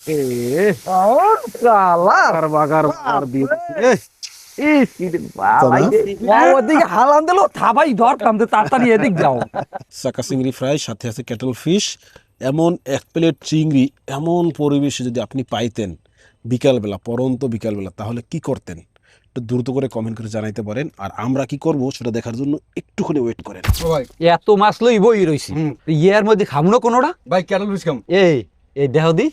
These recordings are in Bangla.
এ আর কালার বাগার বাগার দিয়ে এ ওদিকে হালান দিল থাবাই ধর কামতে তাড়াতাড়ি এদিক যাও। চাকা চিংড়ি ফ্রাই সাথে আছে ক্যাটল ফিশ, এমন এক প্লেট চিংড়ি এমন পরিবেশে যদি আপনি পাইতেন বিকালবেলা, পরন্ত বিকালবেলা, তাহলে কি করতেন? একটু দ্রুত করে কমেন্ট করে জানাইতে পারেন। আর আমরা কি করব সেটা দেখার জন্য একটুখানি ওয়েট করেন। এত মাছ লই বই রইছি, ইয়ের মধ্যে খামনো কোনোটা ভাই ক্যাটল ফিশ খাম। এই দেহ দি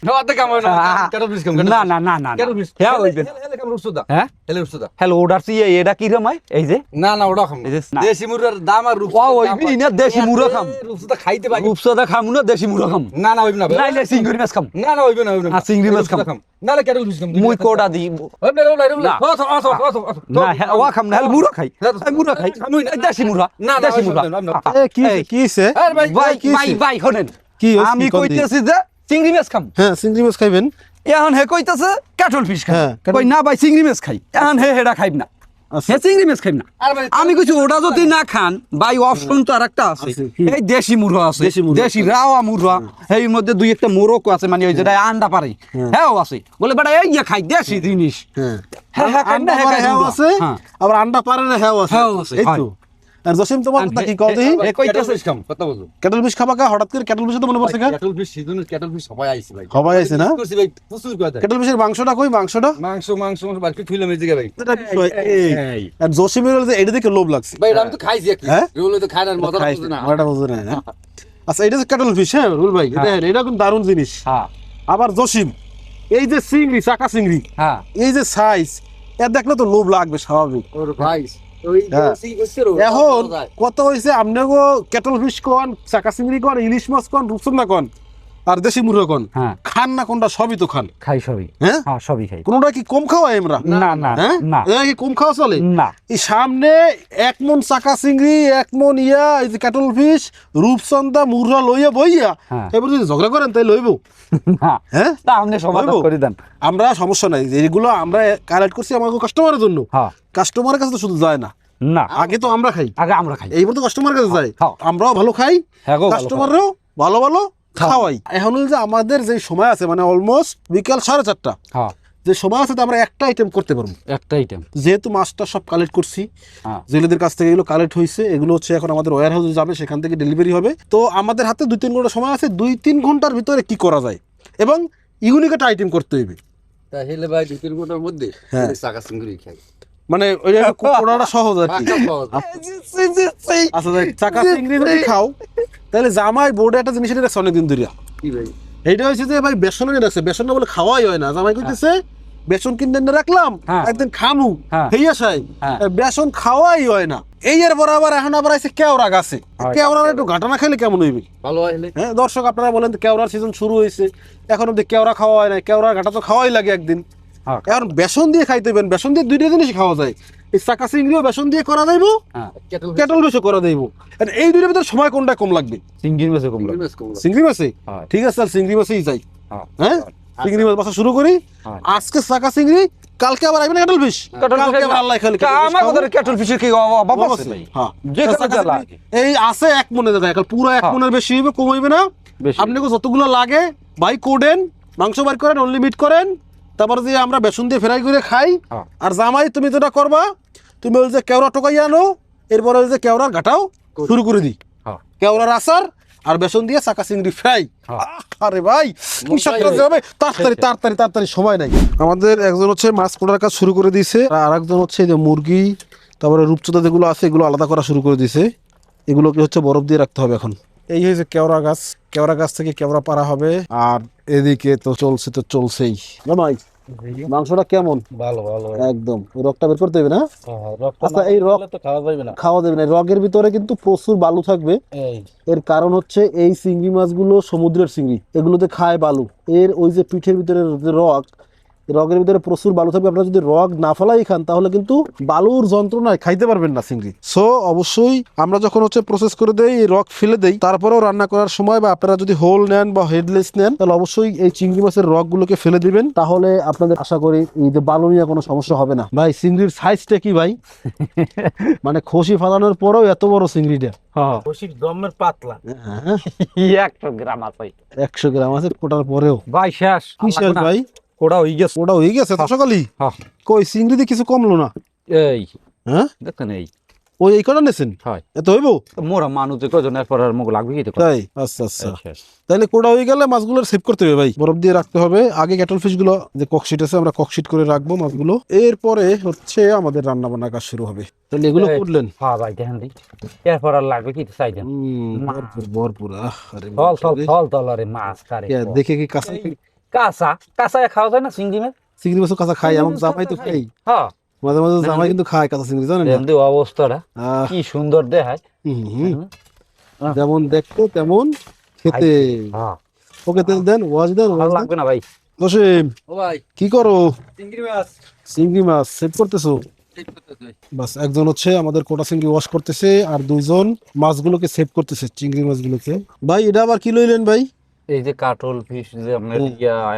ক্যাটল ফিশ খাম। না না না না ক্যাটল ফিশ হ্যাঁ হইবে হেলে কাম রুসুদা। হ্যাঁ হেলে রুসুদা। হ্যালো অর্ডার সি এটা কি রমাই এই যে না না ওটা খাম। এই যে না। দেশি মুরগার দাম আর রুসুদা। ও ওইবি না দেশি মুরগা খাম। রুসুদা খাইতে পারি। রূপসদা খাম না দেশি মুরগা খাম। না না হইবে না ভাই। নাইলে চিংড়ি মাছ খাম। না না হইবে না হইবে না। চিংড়ি মাছ খাম। না না ক্যাটল ফিশ খাম। মুই কোডা দি হইবে না হইবে না। না হ্যাঁ ওয়া খাম না হল মুরগা খাই। মুরগা খাই দেশি মুরগা না না দেশি মুরগা এ কি কি হইছে? আরে ভাই ভাই কি ভাই ভাই শুনেন কি হইছে? আমি কইতেছি যে চিংড়ি মাছ খাম। হ্যাঁ, চিংড়ি মাছ খাইবেন? এখন হে কইতাছে ক্যাটল ফিশ খাই। হ্যাঁ, কই না ভাই চিংড়ি মাছ খাই। এখন হে হেডা খাইব না। আচ্ছা। হে চিংড়ি মাছ খাইব না। আরে ভাই আমি কইছি ওটা যদি না খান ভাই অপশন তো আরেকটা আছে। আছে, কি? এই দেশি মুরগা আছে, দেশি মুরগা। দেশি রাওয়া মুরগা, এর মধ্যে দুই একটা মোরকও আছে, মানে ওই যেটা আন্ডা পারে হ্যাঁ আছে। বলে বেটা এই যে খাই দেশি জিনিস। হ্যাঁ, হ্যাঁ হ্যাঁ খাই না, আন্ডা হ্যাঁ পারে খাই হ্যাঁ মুরগা। আছে, হ্যাঁ। আবার আন্ডা পারে না হ্যাঁ আছে। হ্যাঁ আছে, এই তো। আর জসিম তোমার কথা কি কও দেখি? এ কইতাছে ক্যাটল ফিশ খাম। কথা বলো। ক্যাটল ফিশ খাবা কা? হঠাৎ করে ক্যাটল ফিশ তো মনে পড়ছে কা? ক্যাটল ফিশ সিজনের ক্যাটল ফিশ সবাই আইছে ভাই। সবাই আইছে না? করছি ভাই প্রচুর কথা। ক্যাটল ফিশের মাংসটা কই? মাংসটা মাংস মাংস বাকি থুইলাম এই জায়গায় ভাই। এটা বিষয় এই। আর জসিমের হলো যে এটা দেখে লোভ লাগছে। ভাই আমি তো খাইছি একটু। হ্যাঁ? এগুলো তো খাইনার মজা খাইছে, বুঝে না। ওটা বুঝে না, না? আচ্ছা, এটা হচ্ছে ক্যাটল ফিশ। হ্যাঁ রুল ভাই, এটা কিন্তু দারুণ জিনিস। হ্যাঁ আবার জসিম, এই যে চিংড়ি, চাকা চিংড়ি, হ্যাঁ এই যে সাইজ, এর দেখলে তো লোভ লাগবে স্বাভাবিক। ওর ভাই ওই হ্যাঁ। দেশি কইছে এখন কত হয়েছে আপনাকে ক্যাটল ফিশ কোন, চাকা চিংড়ি কোন, ইলিশ মাছ কোন, রূপচন্দা কোন, আর দেশি মুরগা কোন, হ্যাঁ খান না কোনটা? সবই তো খান। খাই সবই। হ্যাঁ, হ্যাঁ সবই খাই। কোনটা কি কম খাওয়াই আমরা? না না হ্যাঁ, না এটা কি কম খাওয়া চলে? না এই সামনে 1 মন চাকা চিংড়ি, 1 মন এই যে ক্যাটল ফিশ, রূপচন্দা মুরগা লইয়া বইয়া হ্যাঁ। এবার যদি ঝগড়া করেন তাই লইব। না হ্যাঁ, তা আপনি সমাধান হইবো? করে দেন। আমরা সমস্যা নাই, যেগুলো আমরা কালেক্ট করছি আমাদের কাস্টমারের জন্য। হ্যাঁ কাস্টমারের কাছে তো শুধু যায় না, না আগে তো আমরা খাই, আগে আমরা খাই। এইবার তো কাস্টমারের কাছে যাই। খাও। আমরাও ভালো খাই, হ্যাঁ গো, ভালো কাস্টমাররাও ভালো ভালো খাও। খাওয়াই। এখন হলো যে আমাদের যে সময় আছে, মানে অলমোস্ট বিকাল 4:30, হ্যাঁ যে সময় আছে তো আমরা একটা আইটেম করতে পারবো। একটা আইটেম। যেহেতু মাছটা সব কালেক্ট করছি, হ্যাঁ জেলেদের কাছ থেকে এগুলো কালেক্ট হয়েছে, এগুলো হচ্ছে এখন আমাদের ওয়্যার হাউসে যাবে, সেখান থেকে ডেলিভারি হবে। তো আমাদের হাতে 2-3 ঘন্টা সময় আছে। 2-3 ঘন্টার ভিতরে কি করা যায় এবং ইউনিক একটা আইটেম করতে হইবে। তা হেলে ভাই 2-3 ঘন্টার মধ্যে হ্যাঁ। চাকা চিংড়ি খাই। মানে ওইটা কোড়াটা সহজ আর কি। আচ্ছা দেখ, চাকা চিংড়ি যদি খাও তাহলে জামাই বোর্ডে একটা জিনিস রাখছে অনেকদিন ধরে। কি ভাই? এইটা হচ্ছে যে ভাই বেসন এনে রাখছে, বেসন না বলে খাওয়াই হয় না। জামাই কইতেছে বেসন কিনে এনে রাখলাম, হ্যাঁ। একদিন খামু, হ্যাঁ। হেই আসাই হ্যাঁ। বেসন খাওয়াই হয় না। এই এর পর আবার এখন আবার আছে কেওড়া গাছে। হয়। কেওড়ার একটু ঘাটানা খেলে কেমন হইবে? ভালো হইলে হ্যাঁ দর্শক, আপনারা বলেন তো, কেওড়ার সিজন শুরু হয়েছে, এখন অব্দি কেওড়া খাওয়া হয় না। কেওড়ার ঘাটা তো খাওয়াই লাগে একদিন। হ্যাঁ এখন বেসন দিয়ে খাইতে হইবেন। বেসন দিয়ে 2টা জিনিস খাওয়া যায়, এই চাকা চিংড়িও বেসন দিয়ে করা যাইব, হ্যাঁ ক্যাটল কেটল বেশি করা যাইব। আর এই 2টার ভিতরে সময় কোনটা কম লাগবে? চিংড়ি মাছে কমলো। ফিশ কম। চিংড়ি মাছে? হ্যাঁ। ঠিক আছে, তাহলে চিংড়ি মাছেই যাই। হ্যাঁ হ্যাঁ, চিংড়ি মাছ বাসা শুরু করি। হ্যাঁ। আজকে চাকা চিংড়ি, কালকে আবার আইবে না কেটল ফিশ। কালকে আবার আল্লাহ খালি আমার কথা ক্যাটল ফিশের কি অভাব আছে ভাই? হ্যাঁ, যেখানে চাকা যা চিংড়ি লাগে। এই আছে 1 মনে দেখা, এখন পুরো 1 হ্যাঁ। মনের বেশি হইবে, কম হইবে না। বেশি। আপনাকে যতগুলো লাগে ভাই কোডেন, মাংস বার করেন, অনলি মিট করেন, তারপর যে আমরা বেসন দিয়ে ফ্রাই করে খাই। হ্যাঁ। আর জামাই তুমি যেটা করবা, তুমি ওই যে কেওড়া টোকাই আনো, এরপরে ওই যে কেওড়ার ঘাটাও শুরু করে দিই। হ্যাঁ। কেওড়ার আচার আর বেসন দিয়ে চাকা চিংড়ি ফ্রাই। হ্যাঁ। আরে ভাই, ইনশাআল্লাহ যাবে তাড়াতাড়ি তাড়াতাড়ি তাড়াতাড়ি, সময় নাই। আমাদের একজন হচ্ছে মাছ কোড়ার কাজ শুরু করে দিয়েছে, আর আরেকজন হচ্ছে এই যে মুরগি, তারপরে রূপচোদা যেগুলো আছে এগুলো আলাদা করা শুরু করে দিয়েছে। এগুলোকে হচ্ছে বরফ দিয়ে রাখতে হবে এখন। এই হয়েছে কেওড়া গাছ, কেওড়া গাছ থেকে কেওড়া পাড়া হবে। আর এদিকে তো চলছে তো চলছেই। ভাই মাংসটা কেমন? ভালো ভালো। একদম রগটা বের করতে হবে না? আচ্ছা, এই রগ তো খাওয়া যাবে না। খাওয়া যাবে না। রগের ভিতরে কিন্তু প্রচুর বালু থাকবে। এই এর কারণ হচ্ছে এই চিংড়ি মাছগুলো সমুদ্রের চিংড়ি, এগুলোতে খায় বালু। এর ওই যে পিঠের ভিতরে যে রগ, রগের ভিতরে প্রচুর বালু থাকবে, আপনারা যদি রগ না ফেলাই খান তাহলে কিন্তু বালুর যন্ত্রণায় খাইতে পারবেন না চিংড়ি। সো অবশ্যই আমরা যখন হচ্ছে প্রসেস করে দেই, রগ ফেলে দেই, তারপরেও রান্না করার সময় বা আপনারা যদি হোল নেন বা হেডলেস নেন তাহলে অবশ্যই এই চিংড়ি মাছের রগগুলোকে ফেলে দিবেন, তাহলে আপনাদের আশা করি এই যে বালু নিয়ে কোনো সমস্যা হবে না। ভাই চিংড়ির সাইজটা কি ভাই? মানে খসি ফালানোর পরেও এত বড় চিংড়িটা। হ্যাঁ বসির দমের পাতলা। হ্যাঁ 100 গ্রাম আছে 100 গ্রাম আছে কোটার পরেও। ভাই, শেষ কি শেষ ভাই? কোড়া হয়ে গেছে। ওটা হয়ে গেছে এত সকালই? হ্যাঁ কই চিংড়িতে কিছু কমলো না? এই হ্যাঁ দেখেন এই ওই এই কটা নেছেন? হয় এত হইব? মোরা মানুষ যে কজনের পর আর মুখ লাগবে কি তো তাই আচ্ছা আচ্ছা, শেষ। তাহলে কোটা হয়ে গেলে মাছগুলো সেভ করতে হবে ভাই, বরফ দিয়ে রাখতে হবে। আগে ক্যাটল ফিশ গুলো যে ককশিট আছে আমরা ককশিট করে রাখবো মাছগুলো, এরপরে হচ্ছে আমাদের রান্না বান্না কাজ শুরু হবে। তাহলে এগুলো এই, করলেন? হ্যাঁ ভাই দেখেন দি এরপর আর লাগবে কি চাই দেন ভরপুর ভরপুর। আরে ফল ফল ফল তলারে মাছ কারে দেখে কি কাঁচা কাঁচা কাঁচা খাওয়া যায় না চিংড়ি মাছ? চিংড়ি মাছও কাঁচা খাই, আমার জামাই তো খাই, হ্যাঁ মাঝে মাঝে জামাই কিন্তু খায় কাঁচা চিংড়ি, জানেন না? দেখেন দি অবস্থাটা কি সুন্দর দেখায়। যেমন দেখতে তেমন খেতে। হ্যাঁ ওকে তেল দেন, ওয়াজ দেন, ভালো লাগবে না ভাই। জসিম ও ভাই কি করো? চিংড়ি মাছ চিংড়ি মাছ সেভ করতেছো? ঠিক করতেছে। বাস একজন হচ্ছে আমাদের কোটা চিংড়ি ওয়াশ করতেছে আর দুইজন মাছগুলোকে সেভ করতেছে, চিংড়ি মাছগুলোকে। ভাই এটা আবার কি লইলেন ভাই? এই যে কাটল ফিশ যে আপনার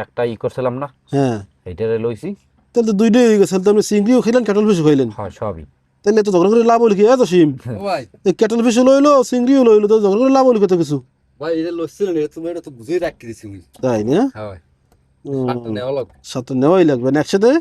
একটা করছিলাম না, হ্যাঁ এইটারে লইছি। তাহলে তো দুইটাই হয়ে গেছে, তাহলে তো আপনি চিংড়িও খেলেন ক্যাটল ফিশও খাইলেন। হয় সবই। তাহলে তো ঝগড়া করে লাভ হইল কি? জসিম ও ভাই এই ক্যাটল ফিশও লইলো চিংড়িও লইলো, তো ঝগড়া করে লাভ হইল কত কিছু? ভাই এটা লসছিল না, তুমি এটা তো বুঝেই রাখতে দিছি আমি। তাই না? হ্যাঁ ভাই আটটা নেওয়া লাগবে। সাথে নেওয়াই লাগবে না, একসাথে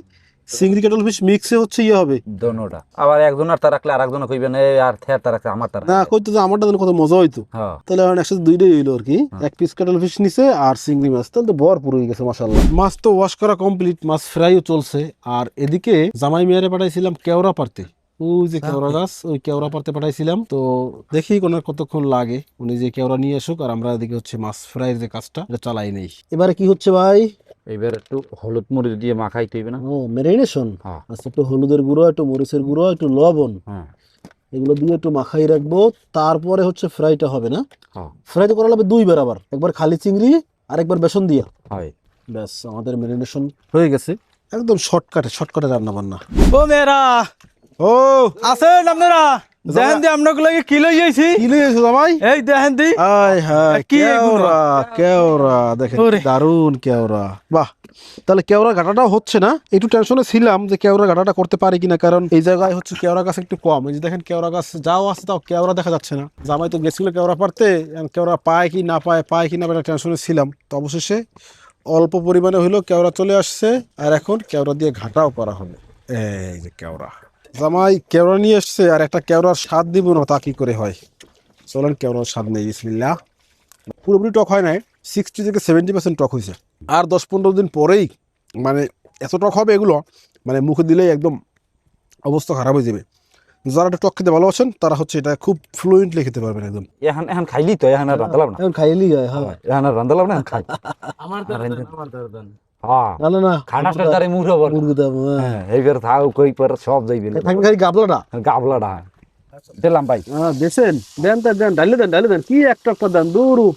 চিংড়ি ক্যাটল ফিশ মিক্সে হচ্ছে ইয়ে হবে দোনোটা আবার একজন আর তা রাখলে আর একজন কইবেন এই আর থের তা রাখলে আমার তা না, কইতো যে আমারটা যেন কত মজা হইতো। হ্যাঁ তাহলে এখন একসাথে দুইটাই হইলো আর কি, এক পিস কাটল ফিশ নিছে আর চিংড়ি মাছ, তাহলে তো ভরপুর হয়ে গেছে মাশাআল্লাহ। মাছ তো ওয়াশ করা কমপ্লিট, মাছ ফ্রাইও চলছে। আর এদিকে জামাই মেয়ারে পাঠাইছিলাম কেওড়া পারতে, ওই যে কেওড়া গাছ, ওই কেওড়া পারতে পাঠাইছিলাম। তো দেখি কোনার কতক্ষণ লাগে, উনি যে কেওড়া নিয়ে আসুক আর আমরা এদিকে হচ্ছে মাছ ফ্রাইয়ের যে কাজটা এটা চালাই নেই। এবারে কি হচ্ছে ভাই? এইবার একটু হলুদ মরিচ দিয়ে মাখাইতে হইবে না? ও ম্যারিনেশন। হ্যাঁ আচ্ছা, একটু হলুদের গুঁড়ো, একটু মরিচের গুঁড়ো, একটু লবণ, হ্যাঁ এগুলো দিয়ে একটু মাখাই রাখবো, তারপরে হচ্ছে ফ্রাইটা হবে না? হ্যাঁ ফ্রাই তো করা লাগবে দুইবার, আবার একবার খালি চিংড়ি আর একবার বেসন দিয়া। হয়। ব্যাস আমাদের ম্যারিনেশন হয়ে গেছে, একদম শর্টকাটে রান্না বান্না। ও মেরা ও আছেন আপনারা? দেখেন দি আপনাগুলোকে কি লই যাইছি। কি লিয়েছো জামাই? এই দেখেন দি আয় হায় কি এগুলো? কেওড়া দেখেন ওরে। দারুন কেওড়া, বাহ। তাহলে কেওড়া ঘাটাটাও হচ্ছে না, একটু টেনশনে ছিলাম যে কেওড়া ঘাটাটা করতে পারি কিনা, কারণ এই জায়গায় হচ্ছে কেওড়া গাছ একটু কম। এই যে দেখেন কেওড়া গাছ যাও আছে, তাও কেওড়া দেখা যাচ্ছে না। জামাই তো গেছিল কেওড়া পারতে, কেওড়া পায় কি না পায় কি না এটা টেনশনে ছিলাম। তো অবশেষে অল্প পরিমাণে হইলেও কেওড়া চলে আসছে, আর এখন কেওড়া দিয়ে ঘাটাও করা হবে। এই যে কেওড়া, জামাই কেওড়া নিয়ে এসছে, আর একটা কেওড়ার স্বাদ দিব না তা কি করে হয়? চলেন কেওড়ার স্বাদ নেই। বিসমিল্লাহ। পুরোপুরি টক হয় নাই, 60 থেকে 70% টক হয়েছে। আর 10-15 দিন পরেই মানে এত টক হবে এগুলো, মানে মুখে দিলেই একদম অবস্থা খারাপ হয়ে যাবে। যারা একটু টক খেতে ভালোবাসেন তারা হচ্ছে এটা খুব ফ্লুয়েন্টলি খেতে পারবেন একদম। এখন এখন খাইলি তো, এখন আর রান্দালাম না, এখন খাইলি যায়। হ্যাঁ এখন আর রান্দালাম না, খাই। আমার দরদান হ্যাঁ না না খানাটার দ্বারে মুড়ো বল। মুরগি দাম, হ্যাঁ এইবার থাও কই পর সব যাইবে থাকবে খালি গাবলাটা। গাবলাটা দিলাম ভাই। হ্যাঁ দেখছেন, দেন ডালে দেন কি একটা দেন দূরু।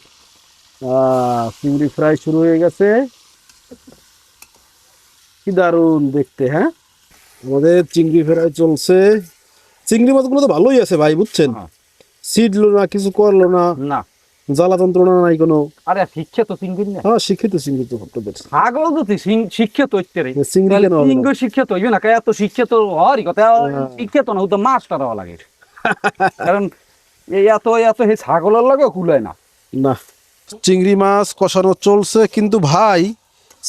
চিংড়ি ফ্রাই শুরু হয়ে গেছে, কি দারুণ দেখতে। হ্যাঁ আমাদের চিংড়ি ফ্রাই চলছে। চিংড়ি মাছগুলো তো ভালোই আছে ভাই, বুঝছেন, হ্যাঁ। ছিটলো না, কিছু করলো না, না জ্বালা যন্ত্রণা নাই কোনো। আরে শিক্ষা তো চিংড়ি না, হ্যাঁ শিক্ষিত চিংড়ি তো আপনাদের। ছাগল যদি শিক্ষা তো হইতে রে চিংড়ি কেন হবে না? চিংড়ি শিক্ষা তো হইবে না, এত শিক্ষা তো হরই কথা শিক্ষা তো না, ও তো মাছটা হওয়া লাগে। কারণ এই এত এত এই ছাগলের লাগে কুলায় না। না, চিংড়ি মাছ কষানো চলছে, কিন্তু ভাই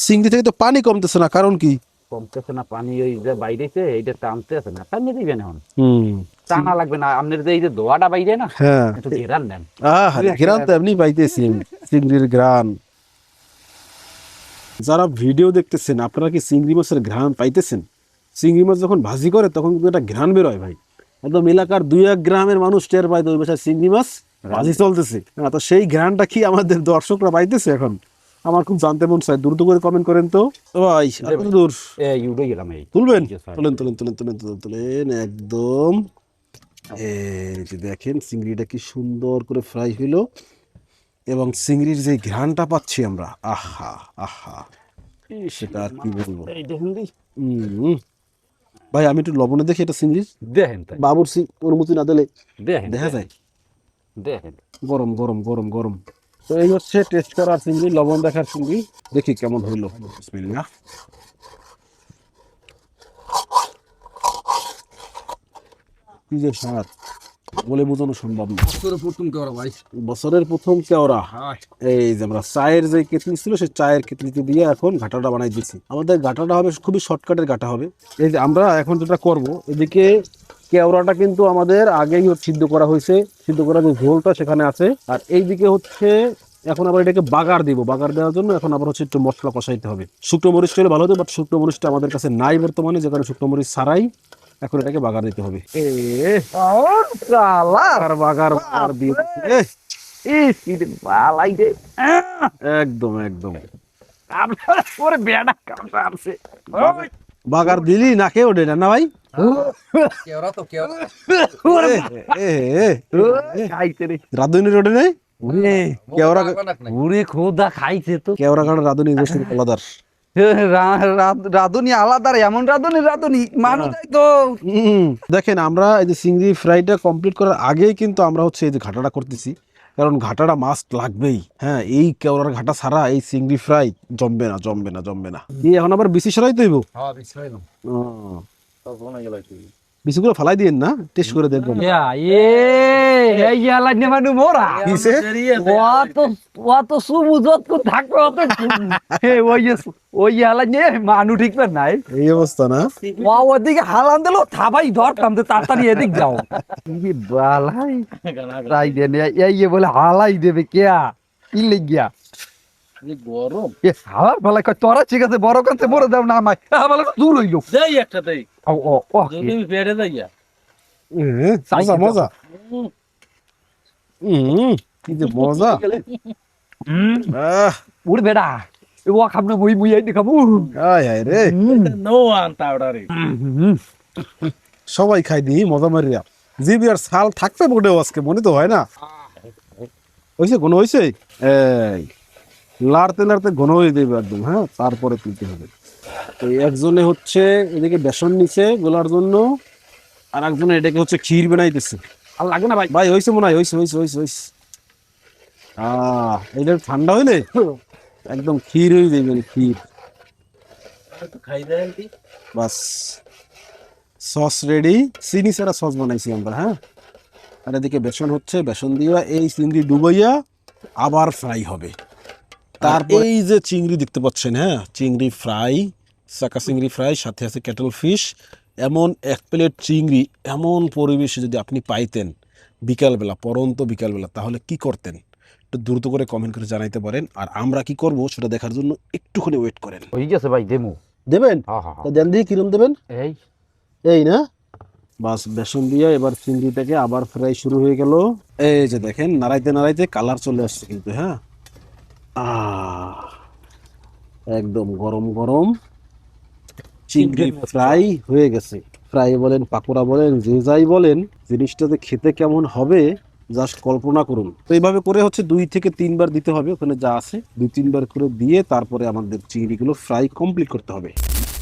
চিংড়ি থেকে তো পানি কমতেছে না, কারণ কি? কমতেছে না পানি, ওই যে বাইরেছে এইটা টানতে আছে না, টানিয়ে দিবেন এখন, হুম, টানা লাগবে না। আপনার যে এই যে দোয়াটা বাইরে না, হ্যাঁ। একটু ঘেরান নেন। ঘ্রাণ তো এমনি পাইতেছি, চিংড়ির ঘ্রাণ। যারা ভিডিও দেখতেছেন আপনারা কি চিংড়ি মাছের ঘ্রাণ পাইতেছেন? চিংড়ি মাছ যখন ভাজি করে তখন কিন্তু একটা ঘ্রাণ বেরোয় ভাই, একদম এলাকার 2-1 গ্রামের মানুষ টের পায় তো ওই বাসায় চিংড়ি মাছ ভাজি চলতেছে। হ্যাঁ, তো সেই ঘ্রাণটা কি আমাদের দর্শকরা পাইতেছে এখন? আমার খুব জানতে মন চায়, দ্রুত করে কমেন্ট করেন তো। তো ভাই আর কত দূর এই উড়ে গেলাম এই তুলবেন? এই যে স্যার। তুলেন একদম। এই যে দেখেন চিংড়িটা কি সুন্দর করে ফ্রাই হইলো, এবং চিংড়ির যে ঘ্রাণটা পাচ্ছি আমরা, আহা আহা, সেটা আর কি বলবো। এই দেখেন দি হুম। ভাই আমি একটু লবণে দেখি এটা চিংড়ি, দেখেন তাই বাবুর অনুমতি না দিলে দেখেন দেখা যায়। দেখেন গরম গরম গরম গরম। তো এই হচ্ছে টেস্ট করার চিংড়ি, লবণ দেখার চিংড়ি। দেখি কেমন হইলো। বিসমিল্লাহ। কি যে স্বাদ বলে বোঝানো সম্ভব না। তোর প্রথম কেওড়া ভাই। বছরের প্রথম কেওড়া। হ্যাঁ। এই যে আমরা চায়ের যে কেটলি ছিল সেই চায়ের কেটলিতে দিয়ে এখন ঘাটাটা বানাই দিচ্ছি। আমাদের ঘাটাটা হবে খুবই শর্টকাটের ঘাটা হবে। এই যে আমরা এখন যেটা করব, এদিকে কেওড়াটা কিন্তু আমাদের আগেই সিদ্ধ করা হয়েছে, সিদ্ধ করা যে ঝোলটা সেখানে আছে। আর এইদিকে হচ্ছে এখন আবার এটাকে বাগার দিব। বাগার দেওয়ার জন্য এখন আবার হচ্ছে একটু মশলা কষাইতে হবে। শুকনো মরিচ হলে ভালো হতো, বাট শুকনো মরিচটা আমাদের কাছে নাই বর্তমানে, যে কারণে শুকনো মরিচ ছাড়াই এখন এটাকে বাগার দিতে হবে। আর শালা বাগার বাগার দিয়ে ইস কি বালাই দে একদম একদম আপনার পরে বেড়া কামটা আছে বাগার দিলি না খেয়ে ওঠে না ভাই। কেওড়া তো কেওড়া। খাইতে রে রাধুনি রোডে নেই ওরে কেওড়া ওরে খোদা খাইছে তো কেওড়া কাটা রাধুনি আলাদার। রাধুনি আলাদা রে, এমন রাধুনি রাধুনি মানুষ তো দেখেন আমরা এই যে চিংড়ি ফ্রাইটা কমপ্লিট করার আগেই কিন্তু আমরা হচ্ছে এই যে ঘাটাটা করতেছি, কারণ ঘাটাটা মাস্ট লাগবেই। হ্যাঁ, এই কেওড়ার ঘাটা ছাড়া এই চিংড়ি ফ্রাই জমবে না জমবে না জমবে না। দিয়ে এখন আবার বিসি সরাই তৈব। হ্যাঁ বিছাইলাম। সব মনে গেল তুই। বিসিগুলো ফালাই দিয়েন না, টেস্ট করে দেখবেন। এই ইয়ালা নেমানু মোরা কিসে? অত সুবুজত কো থাকবে অত ওই ইয়ালা নে মানু ঠিক না নাই এই অবস্থা না। ওদিকে হালান দিলো থাবাই ধরতাম তো তাড়াতাড়ি এদিক যাও কি বালাই রাই দে এই বলে হালাই দেবে কেয়া কি লেগিয়া গরম। এ হালার ভালাই কয় তোরা ঠিক আছে বড় কাছে বড় দাও না আমায় হালার দূর হইলো দেই একটা দেই। ও ও ও যদি পেড়ে যাইয়া। মজা মজা। কি যে মজা। উড় বেড়া ও খাবনা মুই মুই আইতে খাবো আয় হায় রে, নো আনতা ওটারে। সবাই খাই দি মজা মারিয়া। জিবি আর ছাল থাকবে মোটেও আজকে মনে তো হয় না। হয়েছে ঘন হয়েছে, এই লাড়তে লাড়তে ঘন হয়ে দেবে একদম। হ্যাঁ, তারপরে তুলতে হবে। তো একজনে হচ্ছে এদিকে বেসন নিচে গোলার জন্য, আর একজনে এটাকে হচ্ছে ক্ষীর বানাইতেছে। আর লাগবে না ভাই ভাই হয়েছে মনে হয়, হয়েছে হয়েছে হয়েছে হয়েছে। এটা ঠান্ডা হইলে একদম ক্ষীর হয়ে যাবে, ক্ষীর। খাই দেন কি? বাস সস রেডি। চিনি ছাড়া সস বানাইছি আমরা। হ্যাঁ, আর এদিকে বেসন হচ্ছে, বেসন দিয়া এই চিংড়ি ডুবাইয়া আবার ফ্রাই হবে। তারপর এই যে চিংড়ি দেখতে পাচ্ছেন, হ্যাঁ চিংড়ি ফ্রাই, চাকা চিংড়ি ফ্রাই, সাথে আছে ক্যাটল ফিশ। এমন এক প্লেট চিংড়ি এমন পরিবেশে যদি আপনি পাইতেন বিকালবেলা, পরন্ত বিকালবেলা, তাহলে কি করতেন? একটু দ্রুত করে কমেন্ট করে জানাইতে পারেন। আর আমরা কি করব সেটা দেখার জন্য একটুখানি ওয়েট করেন। হয়ে গেছে ভাই দেমু দেবেন? হ্যাঁ হ্যাঁ তা দেন দিয়ে কিরম দেবেন? এই এই না, বাস বেসন দিয়ে এবার চিংড়িটাকে আবার ফ্রাই শুরু হয়ে গেল। এই যে দেখেন নাড়াইতে নাড়াইতে কালার চলে আসছে কিন্তু। হ্যাঁ, একদম গরম গরম চিংড়ি ফ্রাই হয়ে গেছে। ফ্রাই বলেন, পাকোড়া বলেন, যে যাই বলেন, জিনিসটাতে খেতে কেমন হবে জাস্ট কল্পনা করুন। তো এইভাবে করে হচ্ছে 2 থেকে 3 বার দিতে হবে, ওখানে যা আছে 2-3 বার করে দিয়ে তারপরে আমাদের চিংড়িগুলো ফ্রাই কমপ্লিট করতে হবে।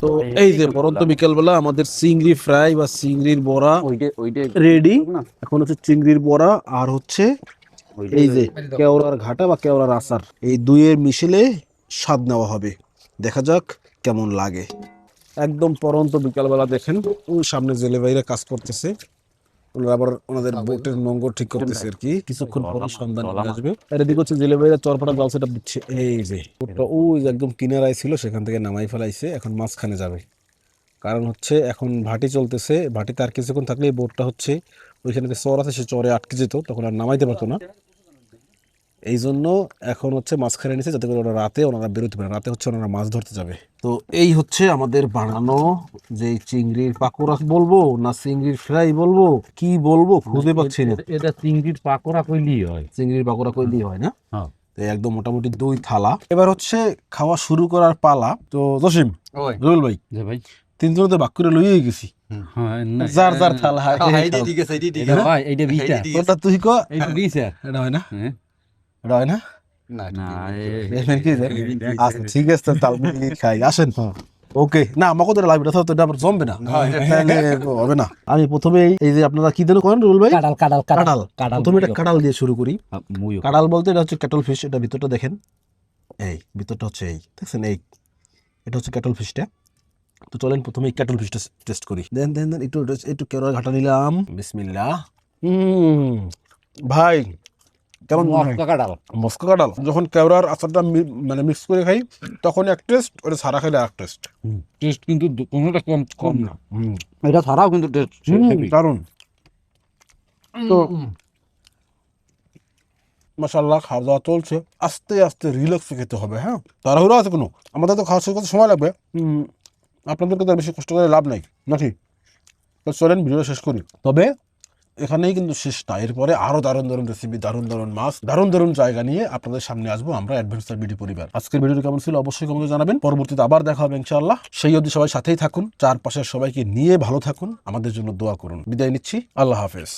তো এই যে পরন্ত বিকেলবেলা আমাদের চিংড়ি ফ্রাই বা চিংড়ির বড়া ওইটা রেডি। এখন হচ্ছে চিংড়ির বড়া আর হচ্ছে এই যে কেওড়ার ঘাটা বা কেওড়ার আচার, এই দুইয়ের মিশেলে স্বাদ নেওয়া হবে। দেখা যাক কেমন লাগে। একদম পরন্ত বিকালবেলা দেখেন ওই সামনে জেলে ভাইরা কাজ করতেছে। ওনারা আবার ওনাদের বোটের নোঙ্গর ঠিক করতেছে আর কি। কিছুক্ষণ পরে সন্ধান আসবে। আর এদিকে হচ্ছে জেলে ভাইরা চরপাটা জাল সেটআপ দিচ্ছে। এই যে বোটটা ওই যে একদম কিনারায় ছিল, সেখান থেকে নামাই ফেলাইছে, এখন মাঝখানে যাবে। কারণ হচ্ছে এখন ভাটি চলতেছে, ভাটিতে আর কিছুক্ষণ থাকলে এই বোটটা হচ্ছে ওইখানে যে চর আছে সে চরে আটকে যেত, তখন আর নামাইতে পারতো না। এই জন্য এখন হচ্ছে মাঝখানে নিচে, যাতে করে ওরা রাতে ওনারা বেরোতে পারে। রাতে হচ্ছে ওনারা মাছ ধরতে যাবে। তো এই হচ্ছে আমাদের বানানো যে চিংড়ির পাকোড়া বলবো না চিংড়ির ফ্রাই বলবো, কি বলবো খুঁজে পাচ্ছি না। এটা চিংড়ির পাকোড়া কইলি হয়, চিংড়ির পাকোড়া কইলি হয় না? হ্যাঁ। তো একদম মোটামুটি 2 থালা। এবার হচ্ছে খাওয়া শুরু করার পালা। তো জসিম, ওই রুবেল ভাই, যে ভাই তিনজনে তো বাক করে লইয়ে গেছি। হ্যাঁ না যার যার থালা। এইডি ঠিক আছে, এইডি ঠিক এটা আছে। ভাই এইটা বিচার ওটা তুই ক। এইটা বিচার এটা হয় না, হ্যাঁ এটা হয় না। না দেখবেন কি যে? আচ্ছা ঠিক আছে তাহলে আমি খাই আসেন ওকে না আমাকে তো লাগবে না তো এটা আবার জমবে না তাহলে হবে না আমি প্রথমে এই যে আপনারা কি দেন করেন রুল ভাই কাঁঠাল কাঁঠাল কাঁঠাল কাঁঠাল প্রথমে এটা কাঁঠাল দিয়ে শুরু করি মুইও কাঁঠাল বলতে এটা হচ্ছে ক্যাটল ফিশ এটা ভিতরটা দেখেন এই ভিতরটা হচ্ছে এই দেখছেন এই এটা হচ্ছে ক্যাটল ফিশটা তো চলেন প্রথমে এই ক্যাটল ফিশটা টেস্ট করি দেন দেন দেন একটু একটু কেওড়া ঘাটা নিলাম বিসমিল্লাহ ভাই কেমন মনে হয়? কাঁঠাল মস্কো কাঁঠাল যখন কেওড়ার আচারটা মানে মিক্স করে খাই তখন এক টেস্ট ওটা সারা খাইলে এক টেস্ট টেস্ট কিন্তু কোনোটা কম কম না হুম এটা ছাড়াও কিন্তু টেস্ট দারুণ তো মাশাআল্লাহ খাওয়া দাওয়া চলছে আস্তে আস্তে রিল্যাক্সে খেতে হবে হ্যাঁ তাড়াহুড়ো আছে কোনো আমাদের তো খাওয়া শুরু করতে সময় লাগবে আপনাদেরকে তো আর বেশি কষ্ট করে লাভ নাই নাকি তো চলেন ভিডিও শেষ করি তবে এখানেই কিন্তু শেষ না এরপরে আরো দারুণ দারুণ রেসিপি দারুণ দারুণ মাছ দারুণ দারুণ জায়গা নিয়ে আপনাদের সামনে আসবো আমরা অ্যাডভেঞ্চার বিডি পরিবার আজকের ভিডিওটি কেমন ছিল অবশ্যই কমেন্টে জানাবেন পরবর্তীতে আবার দেখা হবে ইনশাআল্লাহ সেই অবধি সবাই সাথেই থাকুন চারপাশের সবাইকে নিয়ে ভালো থাকুন আমাদের জন্য দোয়া করুন বিদায় নিচ্ছি আল্লাহ হাফেজ